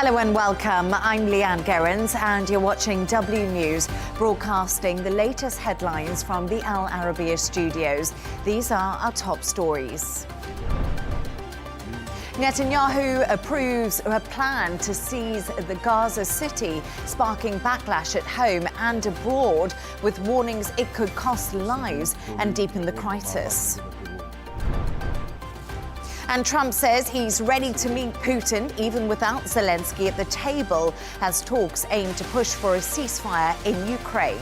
Hello and welcome. I'm Leigh-Ann Gerrans and you're watching W News, broadcasting the latest headlines from the Arabiya studios. These are our top stories. Netanyahu approves a plan to seize the Gaza city, sparking backlash at home and abroad, with warnings it could cost lives and deepen the crisis. And Trump says he's ready to meet Putin even without Zelenskyy at the table, as talks aim to push for a ceasefire in Ukraine.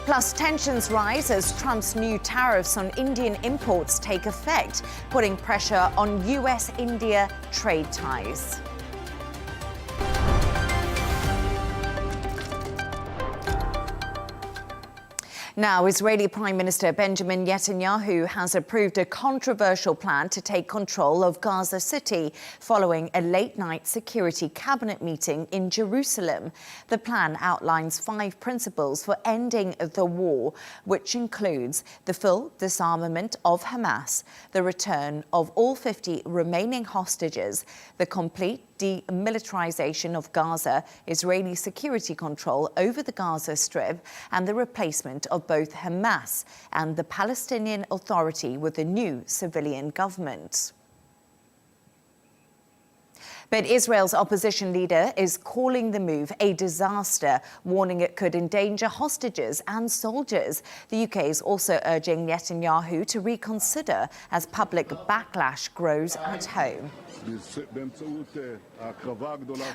Plus, tensions rise as Trump's new tariffs on Indian imports take effect, putting pressure on US-India trade ties. Now, Israeli Prime Minister Benjamin Netanyahu has approved a controversial plan to take control of Gaza City following a late-night security cabinet meeting in Jerusalem. The plan outlines 5 principles for ending the war, which includes the full disarmament of Hamas, the return of all 50 remaining hostages, the complete demilitarization of Gaza, Israeli security control over the Gaza Strip, and the replacement of both Hamas and the Palestinian Authority with a new civilian government. But Israel's opposition leader is calling the move a disaster, warning it could endanger hostages and soldiers. The UK is also urging Netanyahu to reconsider as public backlash grows at home.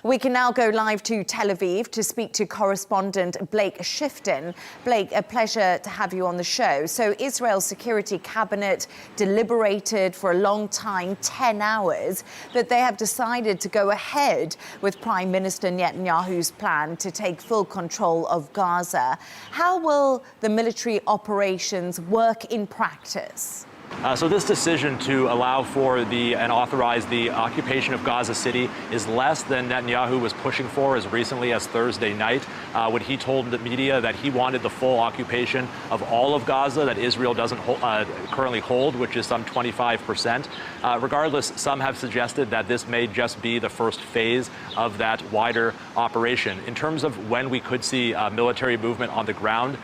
We can now go live to Tel Aviv to speak to correspondent Blake Shifton. Blake, a pleasure to have you on the show. So Israel's security cabinet deliberated for a long time, 10 hours, but they have decided to go ahead with Prime Minister Netanyahu's plan to take full control of Gaza. How will the military operations work in practice? So this decision to allow for and authorize the occupation of Gaza City is less than Netanyahu was pushing for as recently as Thursday night, when he told the media that he wanted the full occupation of all of Gaza that Israel doesn't currently hold, which is some 25%. Regardless, some have suggested that this may just be the first phase of that wider operation. In terms of when we could see military movement on the ground,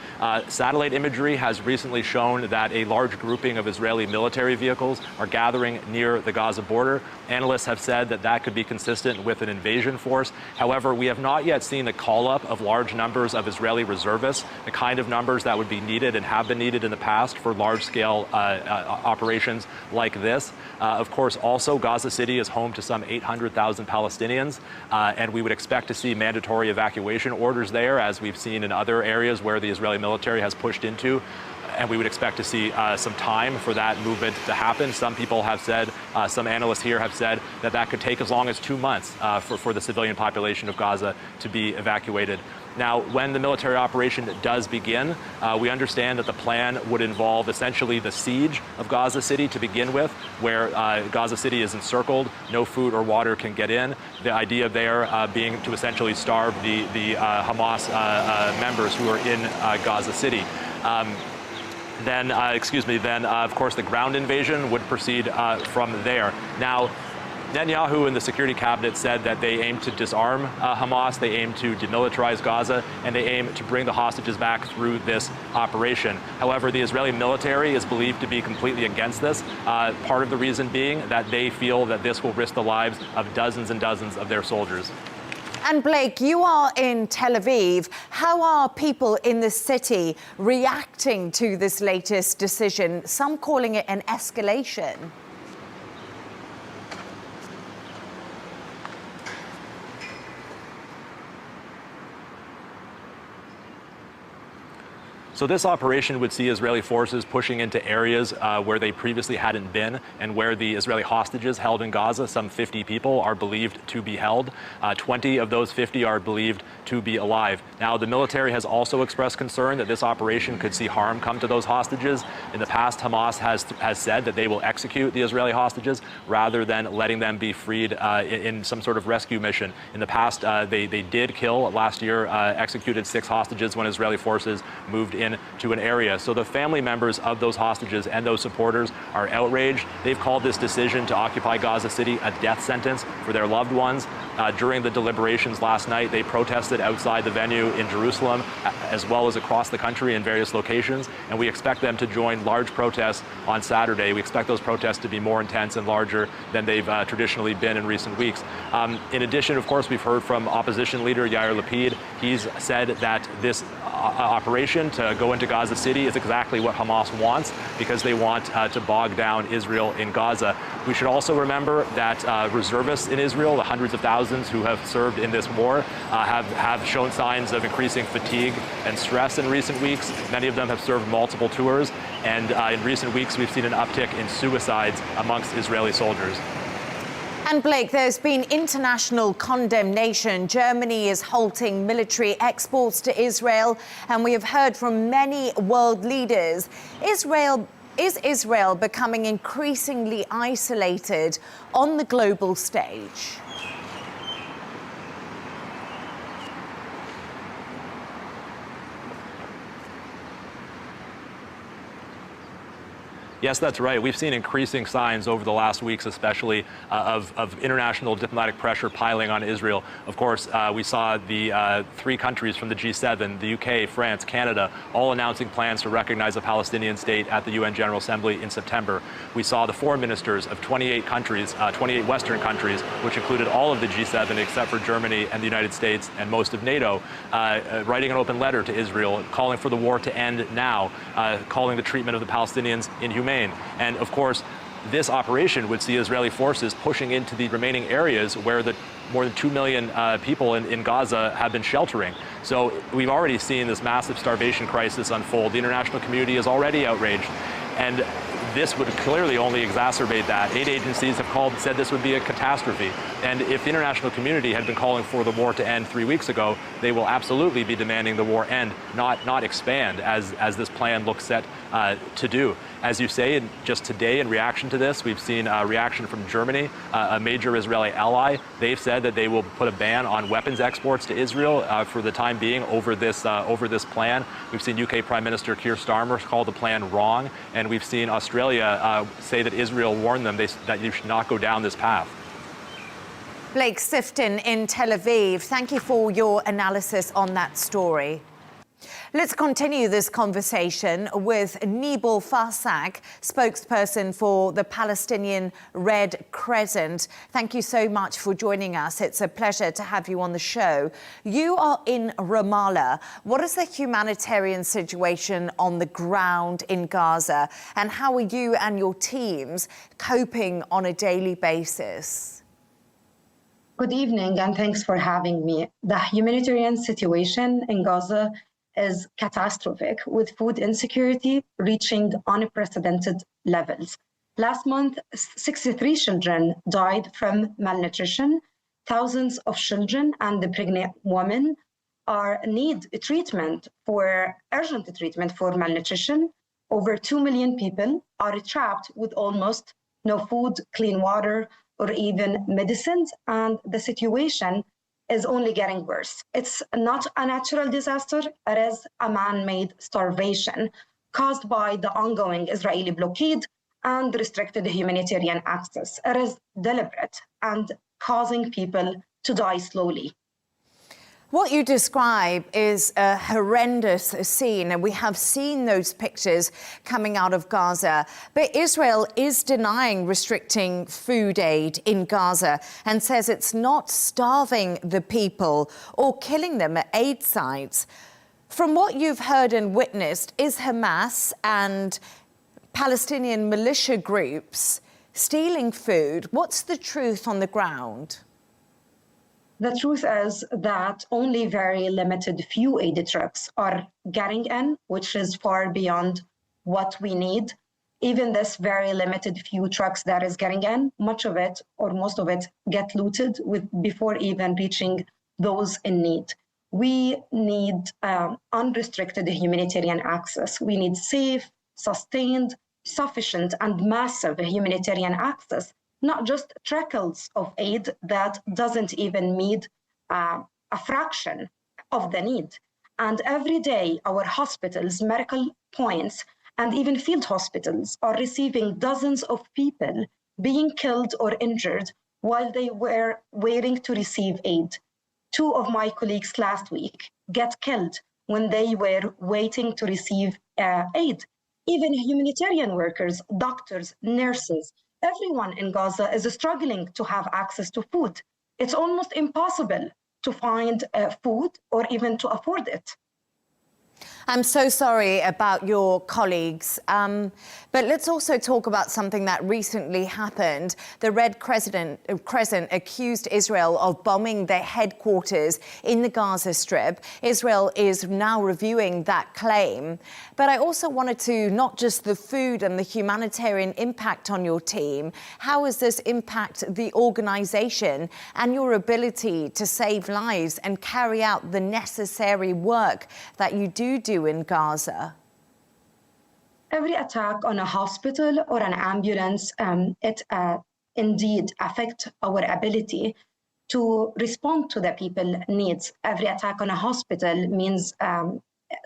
satellite imagery has recently shown that a large grouping of Israeli military vehicles are gathering near the Gaza border. Analysts have said that that could be consistent with an invasion force. However, we have not yet seen the call-up of large numbers of Israeli reservists, the kind of numbers that would be needed and have been needed in the past for large-scale operations like this. Of course, also, Gaza City is home to some 800,000 Palestinians, and we would expect to see mandatory evacuation orders there, as we've seen in other areas where the Israeli military has pushed into. And we would expect to see some time for that movement to happen. Some people have said, some analysts here have said that that could take as long as 2 months for the civilian population of Gaza to be evacuated. Now, when the military operation does begin, we understand that the plan would involve essentially the siege of Gaza City to begin with, where Gaza City is encircled, no food or water can get in. The idea there being to essentially starve the Hamas members who are in Gaza City. Then, of course, the ground invasion would proceed from there. Now, Netanyahu and the security cabinet said that they aim to disarm Hamas, they aim to demilitarize Gaza, and they aim to bring the hostages back through this operation. However, the Israeli military is believed to be completely against this, part of the reason being that they feel that this will risk the lives of dozens and dozens of their soldiers. And Blake, you are in Tel Aviv. How are people in the city reacting to this latest decision? Some calling it an escalation. So this operation would see Israeli forces pushing into areas where they previously hadn't been, and where the Israeli hostages held in Gaza, some 50 people, are believed to be held. 20 of those 50 are believed to be alive. Now, the military has also expressed concern that this operation could see harm come to those hostages. In the past, Hamas has said that they will execute the Israeli hostages rather than letting them be freed in some sort of rescue mission. In the past, they did kill, last year, executed 6 hostages when Israeli forces moved into an area. So the family members of those hostages and those supporters are outraged. They've called this decision to occupy Gaza City a death sentence for their loved ones. During the deliberations last night, they protested outside the venue in Jerusalem, as well as across the country in various locations, and we expect them to join large protests on Saturday. We expect those protests to be more intense and larger than they've traditionally been in recent weeks. In addition, of course, we've heard from opposition leader Yair Lapid. He's said that this operation to go into Gaza City is exactly what Hamas wants, because they want to bog down Israel in Gaza. We should also remember that reservists in Israel, the hundreds of thousands who have served in this war, have shown signs of increasing fatigue and stress in recent weeks. Many of them have served multiple tours, and in recent weeks we've seen an uptick in suicides amongst Israeli soldiers. And Blake, there's been international condemnation. Germany is halting military exports to Israel, and we have heard from many world leaders. Is Israel becoming increasingly isolated on the global stage? Yes, that's right. We've seen increasing signs over the last weeks, especially of international diplomatic pressure piling on Israel. Of course, we saw the 3 countries from the G7, the UK, France, Canada, all announcing plans to recognize a Palestinian state at the UN General Assembly in September. We saw the foreign ministers of 28 countries, 28 Western countries, which included all of the G7 except for Germany and the United States and most of NATO, writing an open letter to Israel, calling for the war to end now, calling the treatment of the Palestinians inhumane. And of course, this operation would see Israeli forces pushing into the remaining areas where the more than 2 million people in Gaza have been sheltering. So we've already seen this massive starvation crisis unfold. The international community is already outraged, and this would clearly only exacerbate that. Aid agencies have said this would be a catastrophe. And if the international community had been calling for the war to end 3 weeks ago, they will absolutely be demanding the war end, not expand, as this plan looks set to do. As you say, just today in reaction to this, we've seen a reaction from Germany, a major Israeli ally. They've said that they will put a ban on weapons exports to Israel for the time being over this plan. We've seen UK Prime Minister Keir Starmer call the plan wrong, and we've seen Australia say that Israel warned them that you should not go down this path. Blake Sifton in Tel Aviv, thank you for your analysis on that story. Let's continue this conversation with Nibal Farsak, spokesperson for the Palestinian Red Crescent. Thank you so much for joining us. It's a pleasure to have you on the show. You are in Ramallah. What is the humanitarian situation on the ground in Gaza, and how are you and your teams coping on a daily basis? Good evening, and thanks for having me. The humanitarian situation in Gaza is catastrophic, with food insecurity reaching unprecedented levels. Last month, 63 children died from malnutrition. Thousands of children and the pregnant women need urgent treatment for malnutrition. Over 2 million people are trapped with almost no food, clean water, or even medicines, and the situation is only getting worse. It's not a natural disaster, it is a man-made starvation caused by the ongoing Israeli blockade and restricted humanitarian access. It is deliberate and causing people to die slowly. What you describe is a horrendous scene, and we have seen those pictures coming out of Gaza. But Israel is denying restricting food aid in Gaza and says it's not starving the people or killing them at aid sites. From what you've heard and witnessed, is Hamas and Palestinian militia groups stealing food? What's the truth on the ground? The truth is that only very limited few aid trucks are getting in, which is far beyond what we need. Even this very limited few trucks that is getting in, much of it or most of it get looted before even reaching those in need. We need unrestricted humanitarian access. We need safe, sustained, sufficient, and massive humanitarian access, not just trickles of aid that doesn't even meet a fraction of the need. And every day, our hospitals, medical points, and even field hospitals are receiving dozens of people being killed or injured while they were waiting to receive aid. Two of my colleagues last week get killed when they were waiting to receive aid. Even humanitarian workers, doctors, nurses, everyone in Gaza is struggling to have access to food. It's almost impossible to find food or even to afford it. I'm so sorry about your colleagues, but let's also talk about something that recently happened. The Red Crescent accused Israel of bombing their headquarters in the Gaza Strip. Israel is now reviewing that claim. But I also wanted to, not just the food and the humanitarian impact on your team, how does this impact the organization and your ability to save lives and carry out the necessary work that you do in Gaza? Every attack on a hospital or an ambulance, it indeed affects our ability to respond to the people's needs. Every attack on a hospital means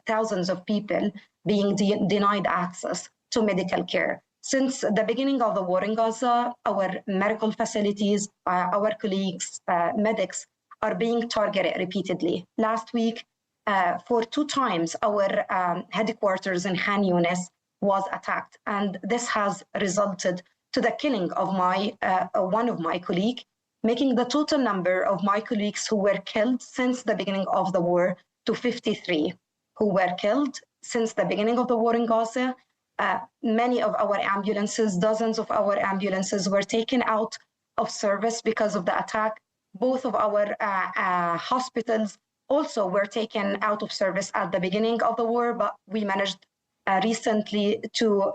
thousands of people being denied access to medical care. Since the beginning of the war in Gaza, our medical facilities, our colleagues, medics are being targeted repeatedly. Last week, for 2 times, our headquarters in Khan Younis was attacked, and this has resulted to the killing of one of my colleagues, making the total number of my colleagues who were killed since the beginning of the war to 53 who were killed since the beginning of the war in Gaza. Many of our ambulances, dozens of our ambulances were taken out of service because of the attack. Both of our hospitals also were taken out of service at the beginning of the war, but we managed recently to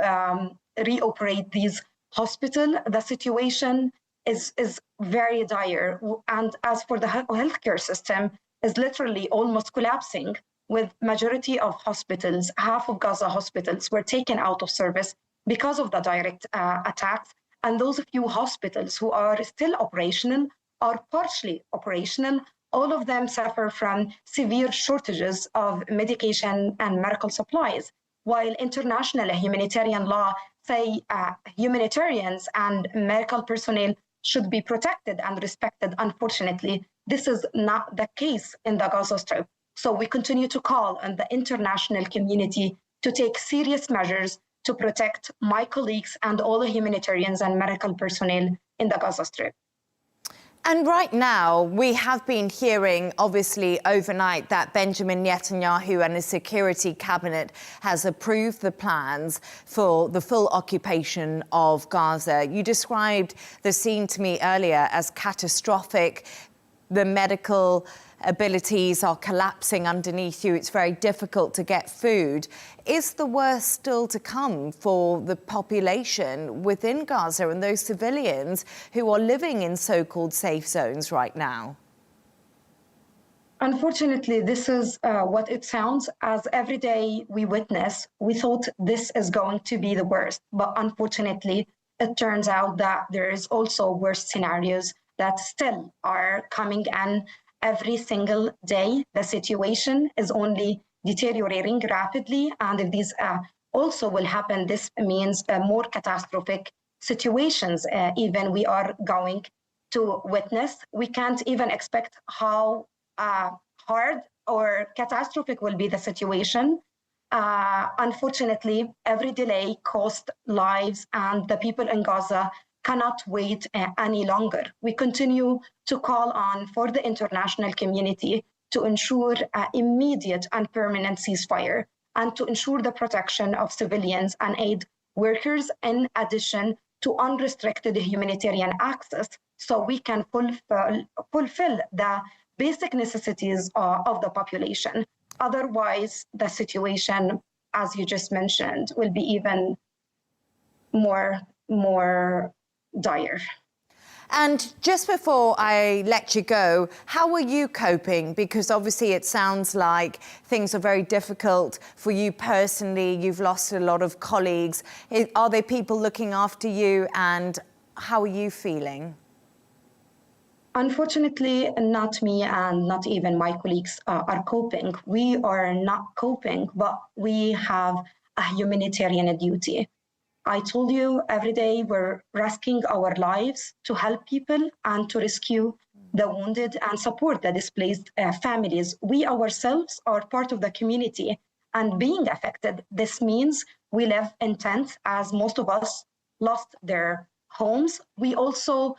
reoperate these hospitals. The situation is very dire. And as for the healthcare system, is literally almost collapsing, with majority of hospitals, half of Gaza hospitals were taken out of service because of the direct attacks. And those few hospitals who are still operational are partially operational. All of them suffer from severe shortages of medication and medical supplies. While international humanitarian law say humanitarians and medical personnel should be protected and respected, unfortunately, this is not the case in the Gaza Strip. So we continue to call on the international community to take serious measures to protect my colleagues and all the humanitarians and medical personnel in the Gaza Strip. And right now, we have been hearing, obviously, overnight that Benjamin Netanyahu and his security cabinet has approved the plans for the full occupation of Gaza. You described the scene to me earlier as catastrophic. The medical abilities are collapsing underneath you. It's very difficult to get food. Is the worst still to come for the population within Gaza and those civilians who are living in so-called safe zones right now? Unfortunately, this is what it sounds. As every day we witness, we thought this is going to be the worst. But unfortunately, it turns out that there is also worse scenarios that still are coming in every single day. The situation is only deteriorating rapidly. And if these also will happen, this means more catastrophic situations even we are going to witness. We can't even expect how hard or catastrophic will be the situation. Unfortunately, every delay costs lives, and the people in Gaza cannot wait any longer. We continue to call on for the international community to ensure immediate and permanent ceasefire and to ensure the protection of civilians and aid workers, in addition to unrestricted humanitarian access, so we can fulfill the basic necessities of the population. Otherwise, the situation, as you just mentioned, will be even more dire. And just before I let you go, how are you coping? Because obviously it sounds like things are very difficult for you personally. You've lost a lot of colleagues. Are there people looking after you, and how are you feeling? Unfortunately, not me and not even my colleagues are coping. We are not coping, but we have a humanitarian duty. I told you every day we're risking our lives to help people and to rescue the wounded and support the displaced families. We ourselves are part of the community and being affected. This means we live in tents, as most of us lost their homes. We also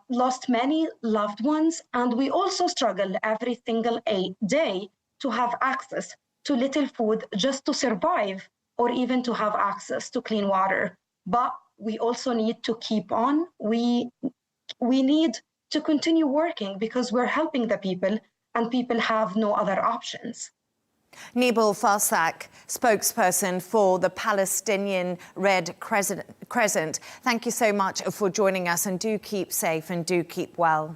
lost many loved ones, and we also struggle every single day to have access to little food just to survive, or even to have access to clean water. But we also need to keep on. We need to continue working because we're helping the people and people have no other options. Nibal Farsak, spokesperson for the Palestinian Red Crescent. Thank you so much for joining us, and do keep safe and do keep well.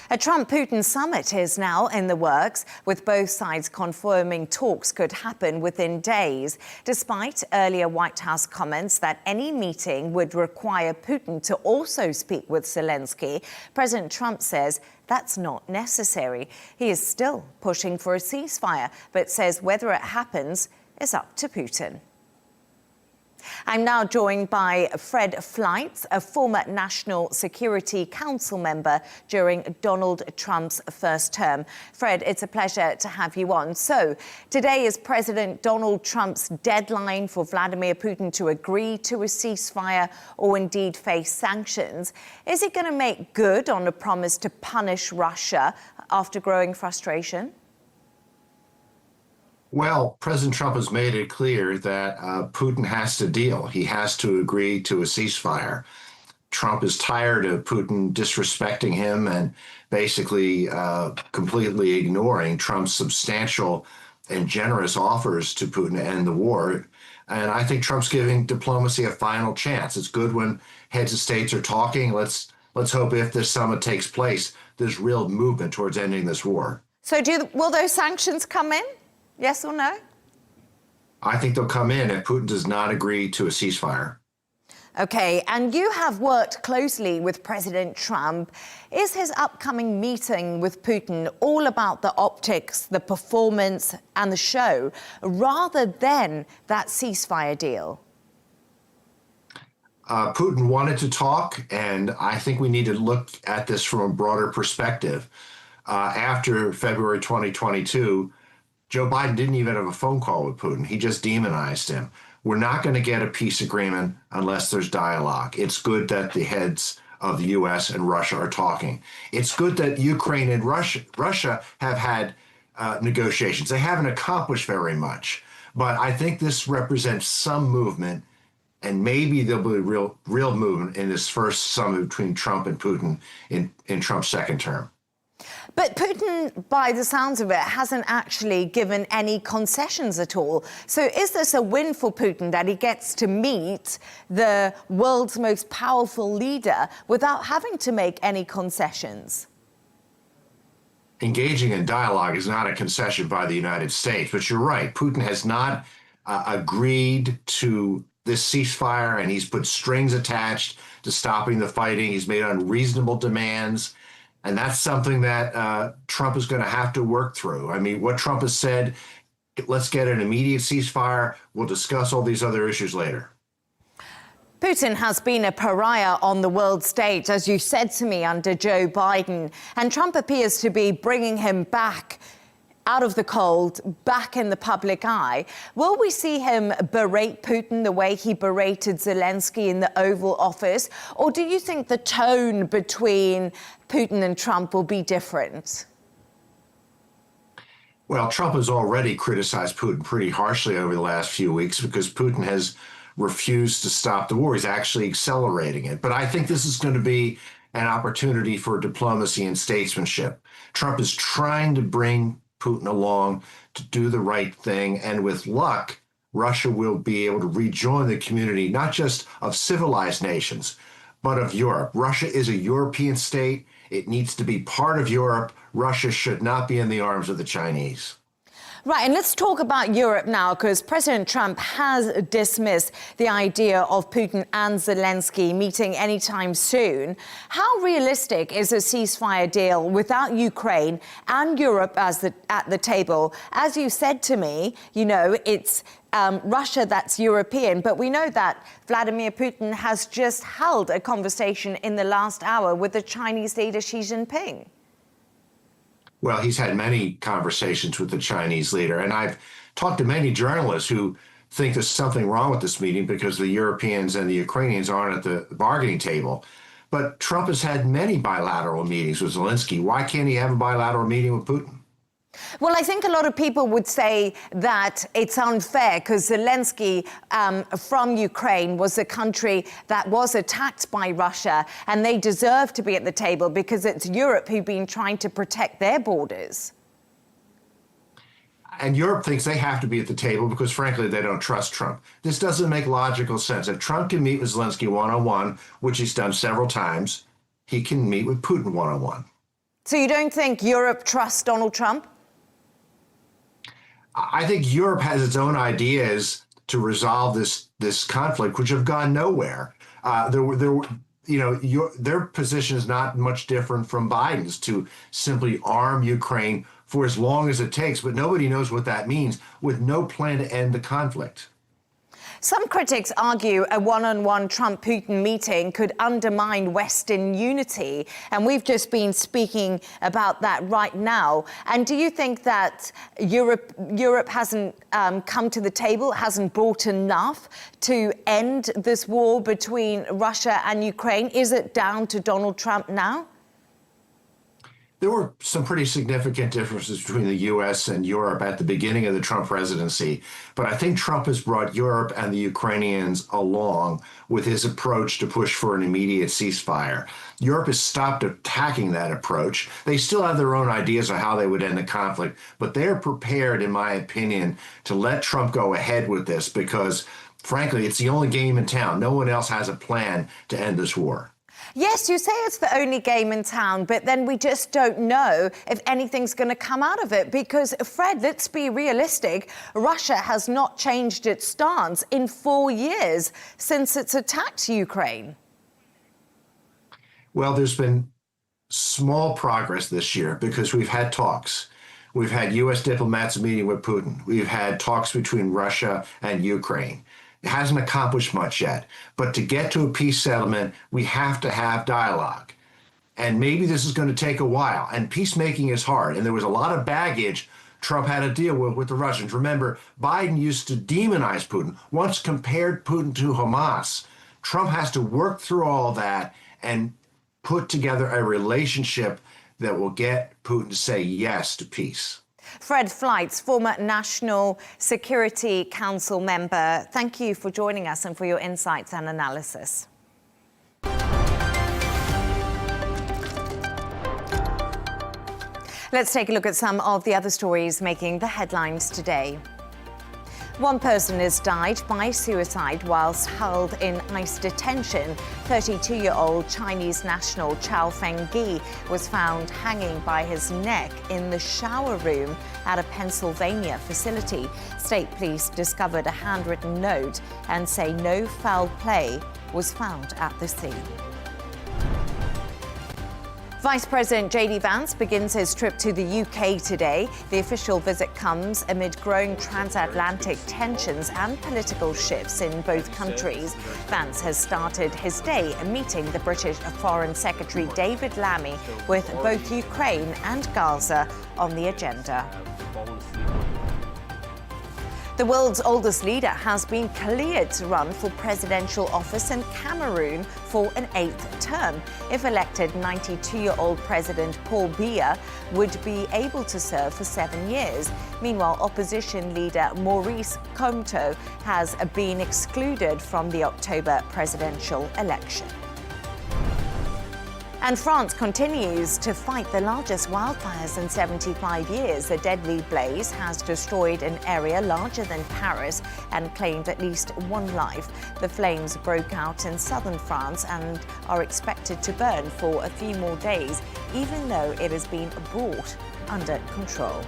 A Trump-Putin summit is now in the works, with both sides confirming talks could happen within days, despite earlier White House comments that any meeting would require Putin to also speak with Zelenskyy. President Trump says that's not necessary. He is still pushing for a ceasefire, but says whether it happens is up to Putin. I'm now joined by Fred Fleitz, a former National Security Council member during Donald Trump's first term. Fred, it's a pleasure to have you on. So, today is President Donald Trump's deadline for Vladimir Putin to agree to a ceasefire or indeed face sanctions. Is he going to make good on a promise to punish Russia after growing frustration? Well, President Trump has made it clear that Putin has to deal. He has to agree to a ceasefire. Trump is tired of Putin disrespecting him and basically completely ignoring Trump's substantial and generous offers to Putin to end the war. And I think Trump's giving diplomacy a final chance. It's good when heads of states are talking. Let's hope if this summit takes place, there's real movement towards ending this war. So will those sanctions come in? Yes or no? I think they'll come in if Putin does not agree to a ceasefire. Okay, and you have worked closely with President Trump. Is his upcoming meeting with Putin all about the optics, the performance, and the show, rather than that ceasefire deal? Putin wanted to talk, and I think we need to look at this from a broader perspective. After February 2022, Joe Biden didn't even have a phone call with Putin. He just demonized him. We're not going to get a peace agreement unless there's dialogue. It's good that the heads of the U.S. and Russia are talking. It's good that Ukraine and Russia have had negotiations. They haven't accomplished very much, but I think this represents some movement, and maybe there'll be real movement in this first summit between Trump and Putin in Trump's second term. But Putin, by the sounds of it, hasn't actually given any concessions at all. So is this a win for Putin that he gets to meet the world's most powerful leader without having to make any concessions? Engaging in dialogue is not a concession by the United States, but you're right. Putin has not agreed to this ceasefire, and he's put strings attached to stopping the fighting. He's made unreasonable demands. And that's something that Trump is going to have to work through. I mean, what Trump has said, let's get an immediate ceasefire. We'll discuss all these other issues later. Putin has been a pariah on the world stage, as you said to me, under Joe Biden. And Trump appears to be bringing him back out of the cold, back in the public eye. Will we see him berate Putin the way he berated Zelenskyy in the Oval Office? Or do you think the tone between Putin and Trump will be different? Well, Trump has already criticized Putin pretty harshly over the last few weeks because Putin has refused to stop the war. He's actually accelerating it. But I think this is going to be an opportunity for diplomacy and statesmanship. Trump is trying to bring Putin along to do the right thing. And with luck, Russia will be able to rejoin the community, not just of civilized nations, but of Europe. Russia is a European state. It needs to be part of Europe. Russia should not be in the arms of the Chinese. Right, and let's talk about Europe now, because President Trump has dismissed the idea of Putin and Zelenskyy meeting anytime soon. How realistic is a ceasefire deal without Ukraine and Europe at the table? As you said to me, you know, it's Russia that's European, but we know that Vladimir Putin has just held a conversation in the last hour with the Chinese leader Xi Jinping. Well, he's had many conversations with the Chinese leader, and I've talked to many journalists who think there's something wrong with this meeting because the Europeans and the Ukrainians aren't at the bargaining table. But Trump has had many bilateral meetings with Zelenskyy. Why can't he have a bilateral meeting with Putin? Well, I think a lot of people would say that it's unfair because Zelenskyy from Ukraine was a country that was attacked by Russia, and they deserve to be at the table because it's Europe who've been trying to protect their borders. And Europe thinks they have to be at the table because, frankly, they don't trust Trump. This doesn't make logical sense. If Trump can meet with Zelenskyy one-on-one, which he's done several times, he can meet with Putin one-on-one. So you don't think Europe trusts Donald Trump? I think Europe has its own ideas to resolve this conflict, which have gone nowhere. Their position is not much different from Biden's, to simply arm Ukraine for as long as it takes, but nobody knows what that means, with no plan to end the conflict. Some critics argue a one-on-one Trump-Putin meeting could undermine Western unity, and we've just been speaking about that right now. And do you think that Europe hasn't come to the table, hasn't brought enough to end this war between Russia and Ukraine? Is it down to Donald Trump now? There were some pretty significant differences between the U.S. and Europe at the beginning of the Trump presidency, but I think Trump has brought Europe and the Ukrainians along with his approach to push for an immediate ceasefire. Europe has stopped attacking that approach. They still have their own ideas of how they would end the conflict, but they're prepared, in my opinion, to let Trump go ahead with this because, frankly, it's the only game in town. No one else has a plan to end this war. Yes, you say it's the only game in town, but then we just don't know if anything's going to come out of it because, Fred, let's be realistic. Russia has not changed its stance in 4 years since it's attacked Ukraine. Well, there's been small progress this year because we've had talks. We've had U.S. diplomats meeting with Putin. We've had talks between Russia and Ukraine. It hasn't accomplished much yet. But to get to a peace settlement, we have to have dialogue. And maybe this is going to take a while. And peacemaking is hard. And there was a lot of baggage Trump had to deal with the Russians. Remember, Biden used to demonize Putin, once compared Putin to Hamas. Trump has to work through all that and put together a relationship that will get Putin to say yes to peace. Fred Fleitz, former National Security Council member, thank you for joining us and for your insights and analysis. Let's take a look at some of the other stories making the headlines today. One person has died by suicide whilst held in ICE detention. 32-year-old Chinese national Chao Fengyi was found hanging by his neck in the shower room at a Pennsylvania facility. State police discovered a handwritten note and say no foul play was found at the scene. Vice President J.D. Vance begins his trip to the UK today. The official visit comes amid growing transatlantic tensions and political shifts in both countries. Vance has started his day meeting the British Foreign Secretary David Lammy with both Ukraine and Gaza on the agenda. The world's oldest leader has been cleared to run for presidential office in Cameroon for an 8th term. If elected, 92-year-old President Paul Biya would be able to serve for 7 years. Meanwhile, opposition leader Maurice Kamto has been excluded from the October presidential election. And France continues to fight the largest wildfires in 75 years. A deadly blaze has destroyed an area larger than Paris and claimed at least one life. The flames broke out in southern France and are expected to burn for a few more days, even though it has been brought under control.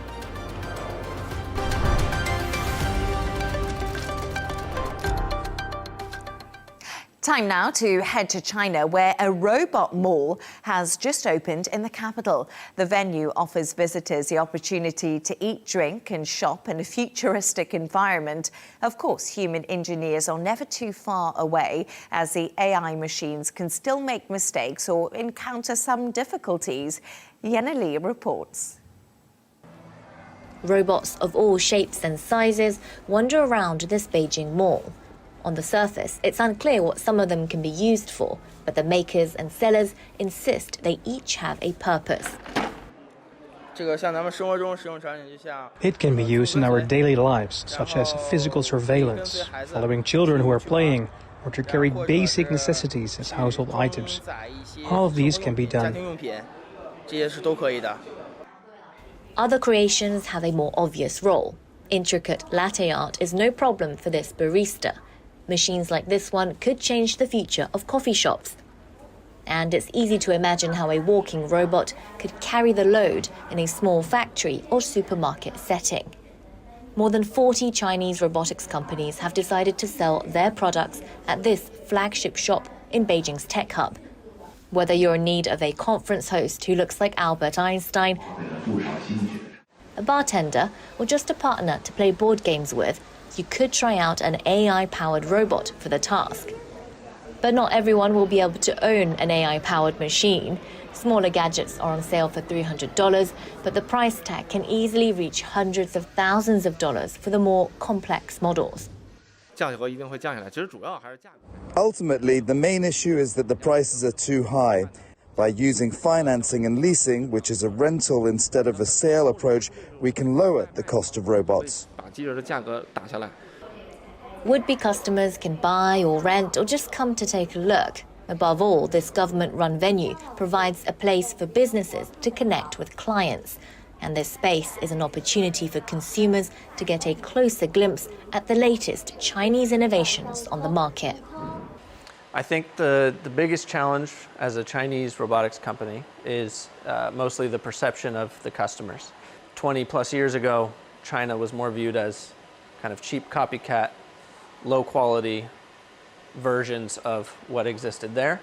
Time now to head to China, where a robot mall has just opened in the capital. The venue offers visitors the opportunity to eat, drink and shop in a futuristic environment. Of course, human engineers are never too far away, as the AI machines can still make mistakes or encounter some difficulties. Leigh reports. Robots of all shapes and sizes wander around this Beijing mall. On the surface, it's unclear what some of them can be used for, but the makers and sellers insist they each have a purpose. It can be used in our daily lives, such as physical surveillance, following children who are playing, or to carry basic necessities as household items. All of these can be done. Other creations have a more obvious role. Intricate latte art is no problem for this barista. Machines like this one could change the future of coffee shops. And it's easy to imagine how a walking robot could carry the load in a small factory or supermarket setting. More than 40 Chinese robotics companies have decided to sell their products at this flagship shop in Beijing's tech hub. Whether you're in need of a conference host who looks like Albert Einstein, a bartender, or just a partner to play board games with, you could try out an AI-powered robot for the task. But not everyone will be able to own an AI-powered machine. Smaller gadgets are on sale for $300, but the price tag can easily reach hundreds of thousands of dollars for the more complex models. Ultimately, the main issue is that the prices are too high. By using financing and leasing, which is a rental instead of a sale approach, we can lower the cost of robots. Would-be customers can buy or rent or just come to take a look. Above all, this government-run venue provides a place for businesses to connect with clients. And this space is an opportunity for consumers to get a closer glimpse at the latest Chinese innovations on the market. I think the biggest challenge as a Chinese robotics company is mostly the perception of the customers. 20 plus years ago, China was more viewed as kind of cheap copycat, low quality versions of what existed there.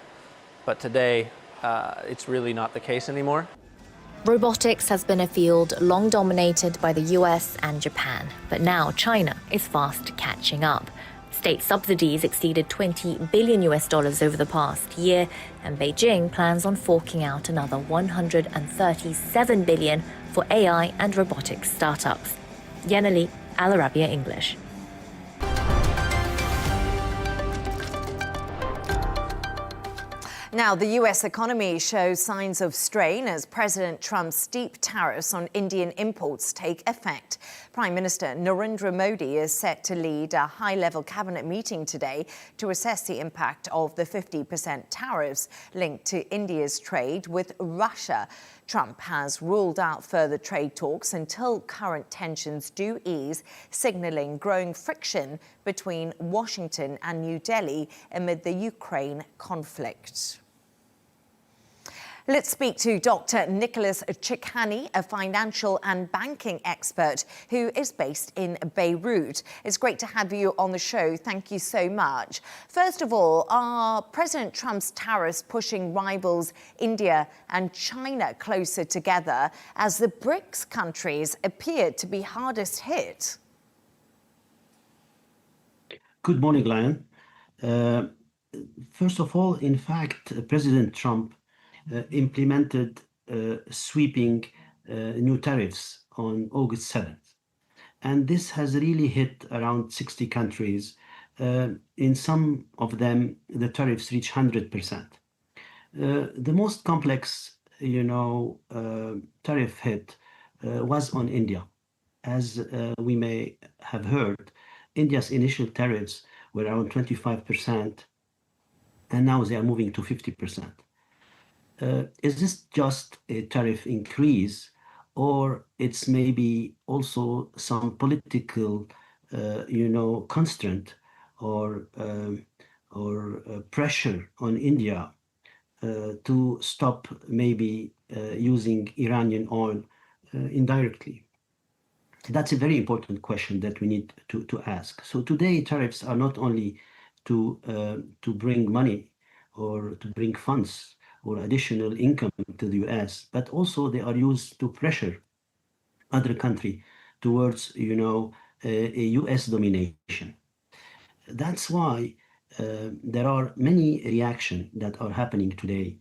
But today, it's really not the case anymore. Robotics has been a field long dominated by the US and Japan, but now China is fast catching up. State subsidies exceeded $20 billion over the past year, and Beijing plans on forking out another $137 billion for AI and robotics startups. Leigh-Ann, Arabiya English. Now, the US economy shows signs of strain as President Trump's steep tariffs on Indian imports take effect. Prime Minister Narendra Modi is set to lead a high-level cabinet meeting today to assess the impact of the 50% tariffs linked to India's trade with Russia. Trump has ruled out further trade talks until current tensions do ease, signaling growing friction between Washington and New Delhi amid the Ukraine conflict. Let's speak to Dr. Nicolas Chikhani, a financial and banking expert who is based in Beirut. It's great to have you on the show. Thank you so much. First of all, are President Trump's tariffs pushing rivals India and China closer together as the BRICS countries appear to be hardest hit? Good morning, Leigh-Ann. First of all, in fact, President Trump implemented sweeping new tariffs on August 7th. And this has really hit around 60 countries. In some of them, the tariffs reach 100%. The most complex, tariff hit was on India. As we may have heard, India's initial tariffs were around 25%, and now they are moving to 50%. Is this just a tariff increase, or it's maybe also some political, constraint or pressure on India to stop maybe using Iranian oil indirectly? That's a very important question that we need to ask. So today, tariffs are not only to bring money or to bring funds or additional income to the US, but also they are used to pressure other country towards, a US domination. That's why there are many reactions that are happening today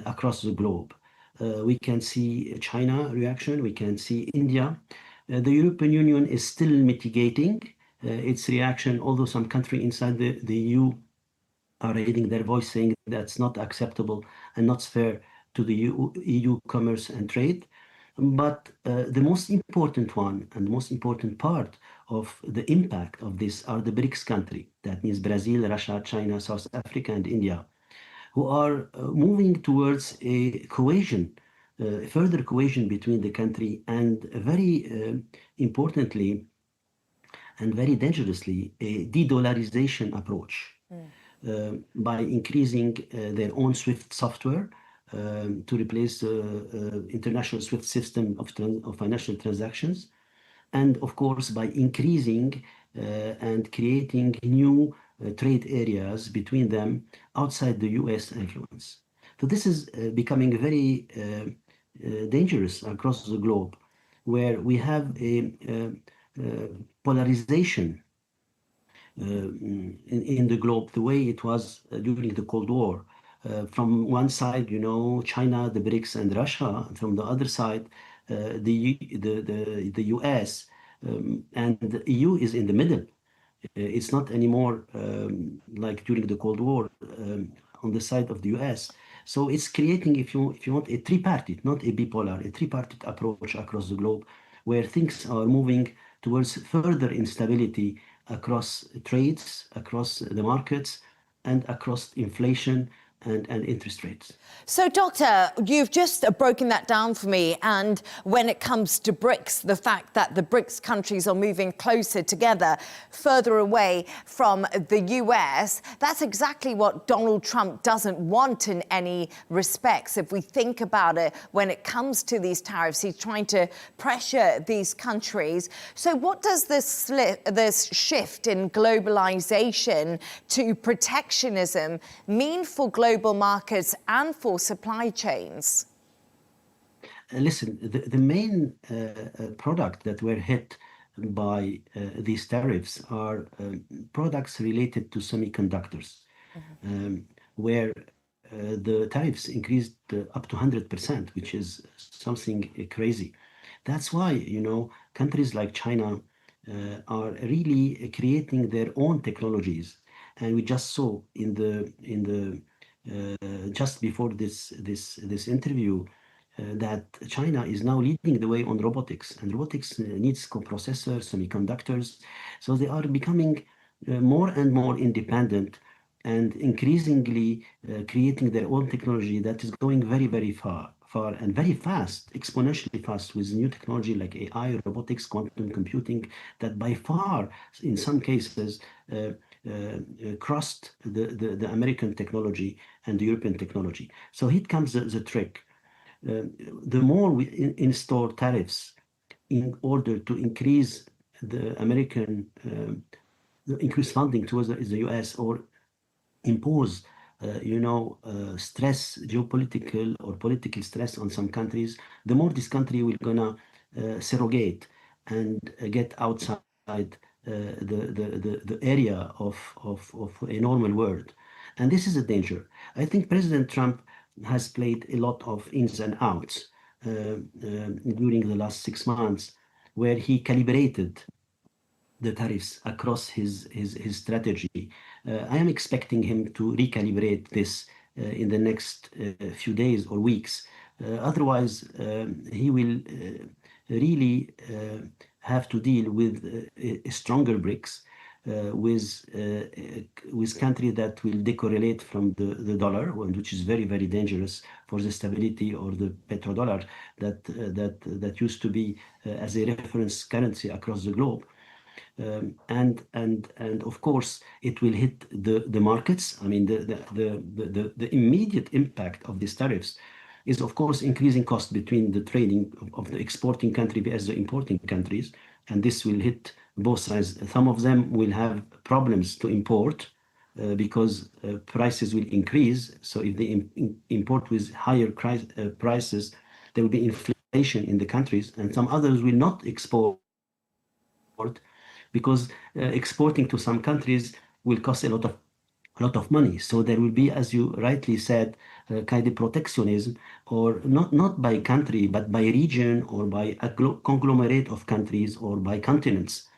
across the globe. We can see China reaction, we can see India. The European Union is still mitigating its reaction, although some countries inside the EU are raising their voice saying that's not acceptable and not fair to the EU commerce and trade. But the most important one and the most important part of the impact of this are the BRICS countries. That means Brazil, Russia, China, South Africa, and India, who are moving towards a cohesion, further cohesion between the country, and very importantly and very dangerously, a de-dollarization approach. By increasing their own SWIFT software to replace the international SWIFT system of financial transactions, and of course by increasing and creating new trade areas between them outside the US influence. So this is becoming very dangerous across the globe, where we have a polarization in the globe, the way it was during the Cold War. From one side, China, the BRICS, and Russia. From the other side, the US, and the EU is in the middle. It's not anymore like during the Cold War on the side of the US. So it's creating, if you want, a tripartite, not a bipolar, a tripartite approach across the globe, where things are moving towards further instability across trades, across the markets, and across inflation and interest rates. So, Doctor, you've just broken that down for me. And when it comes to BRICS, the fact that the BRICS countries are moving closer together, further away from the US, that's exactly what Donald Trump doesn't want in any respects. If we think about it, when it comes to these tariffs, he's trying to pressure these countries. So what does this shift in globalization to protectionism mean for global markets and for supply chains? Listen, the main product that were hit by these tariffs are products related to semiconductors, where the tariffs increased up to 100%, which is something crazy. That's why, countries like China are really creating their own technologies. And we just saw in the just before this interview that China is now leading the way on robotics, and robotics needs coprocessors, semiconductors. So they are becoming more and more independent and increasingly creating their own technology that is going very, very far and very fast, exponentially fast, with new technology like AI, robotics, quantum computing, that by far, in some cases, crossed the American technology and the European technology. So here comes the trick. The more we install tariffs in order to increase the American, increase funding towards the US, or impose stress, geopolitical or political stress on some countries, the more this country will gonna surrogate and get outside the area of a normal world. And this is a danger. I think President Trump has played a lot of ins and outs during the last 6 months, where he calibrated the tariffs across his strategy. I am expecting him to recalibrate this in the next few days or weeks. Otherwise, he will really have to deal with a stronger BRICS, with country that will decorrelate from the dollar, which is very, very dangerous for the stability, or the petrodollar that used to be as a reference currency across the globe. And of course, it will hit the markets. I mean, the immediate impact of these tariffs is, of course, increasing cost between the trading of the exporting country as the importing countries, and this will hit both sides. Some of them will have problems to import because prices will increase. So if they import with higher prices, there will be inflation in the countries, and some others will not export because exporting to some countries will cost a lot of money. So there will be, as you rightly said, kind of protectionism, or not by country, but by region, or by a conglomerate of countries, or by continents.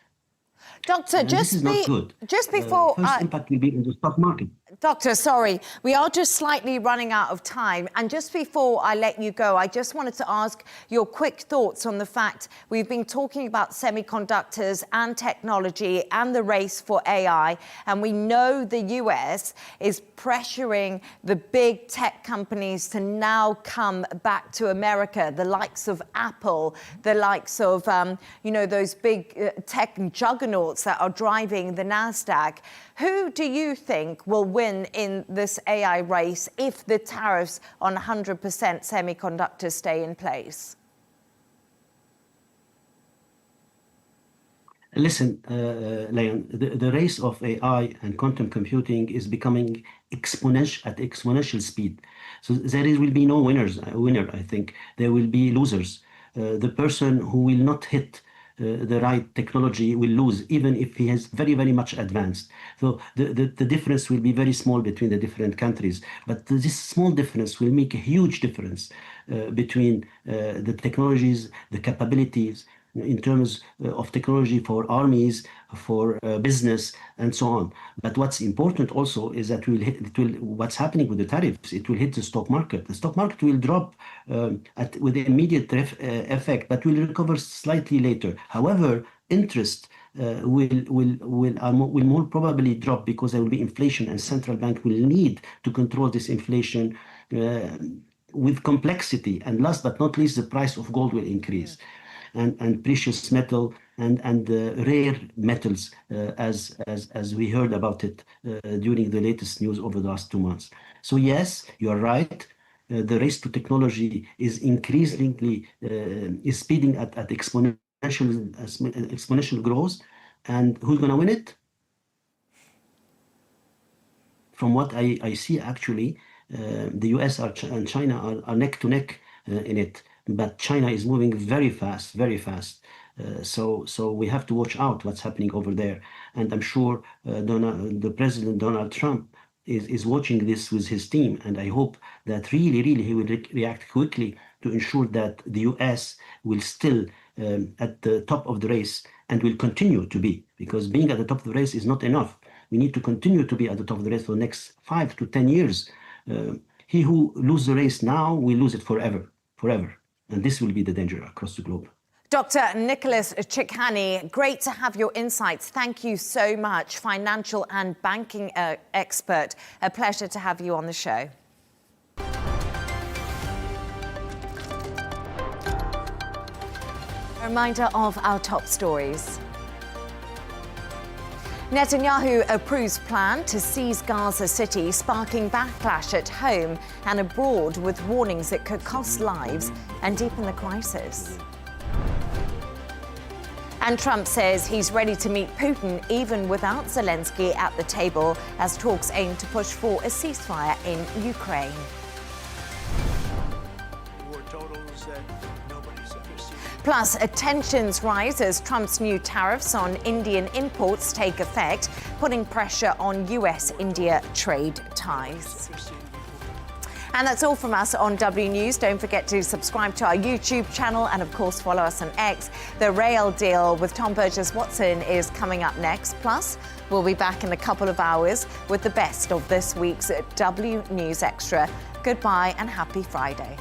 Doctor, this is not good. Just before first impact will be in the stock market. Doctor, sorry, we are just slightly running out of time. And just before I let you go, I just wanted to ask your quick thoughts on the fact we've been talking about semiconductors and technology and the race for AI. And we know the US is pressuring the big tech companies to now come back to America, the likes of Apple, the likes of, those big tech juggernauts that are driving the NASDAQ. Who do you think will win in this AI race if the tariffs on 100% semiconductors stay in place? Listen, Leigh-Ann, the race of AI and quantum computing is becoming at exponential speed. So there will be no winner, I think. There will be losers. The person who will not hit the right technology will lose, even if he has very, very much advanced. So the difference will be very small between the different countries. But this small difference will make a huge difference between the technologies, the capabilities, in terms of technology for armies, for business, and so on. But what's important also is that what's happening with the tariffs, it will hit the stock market. The stock market will drop with immediate effect, but will recover slightly later. However, interest will more probably drop because there will be inflation, and central bank will need to control this inflation with complexity. And last but not least, the price of gold will increase. And precious metal and rare metals, as we heard about it during the latest news over the last 2 months. So yes, you are right. The race to technology is increasingly is speeding at exponential growth. And who's going to win it? From what I see, actually, the US and China are neck to neck in it. But China is moving very fast, very fast. So we have to watch out what's happening over there. And I'm sure the President Donald Trump is watching this with his team. And I hope that really he will react quickly to ensure that the US will still at the top of the race, and will continue to be, because being at the top of the race is not enough. We need to continue to be at the top of the race for the next 5 to 10 years. He who loses the race now will lose it forever. And this will be the danger across the globe. Dr. Nicolas Chikhani, great to have your insights. Thank you so much, financial and banking expert. A pleasure to have you on the show. A reminder of our top stories. Netanyahu approves plan to seize Gaza City, sparking backlash at home and abroad, with warnings it could cost lives and deepen the crisis. And Trump says he's ready to meet Putin even without Zelenskyy at the table, as talks aim to push for a ceasefire in Ukraine. Plus, tensions rise as Trump's new tariffs on Indian imports take effect, putting pressure on US-India trade ties. And that's all from us on W News. Don't forget to subscribe to our YouTube channel and, of course, follow us on X. The Rail Deal with Tom Burgess-Watson is coming up next. Plus, we'll be back in a couple of hours with the best of this week's W News Extra. Goodbye and happy Friday.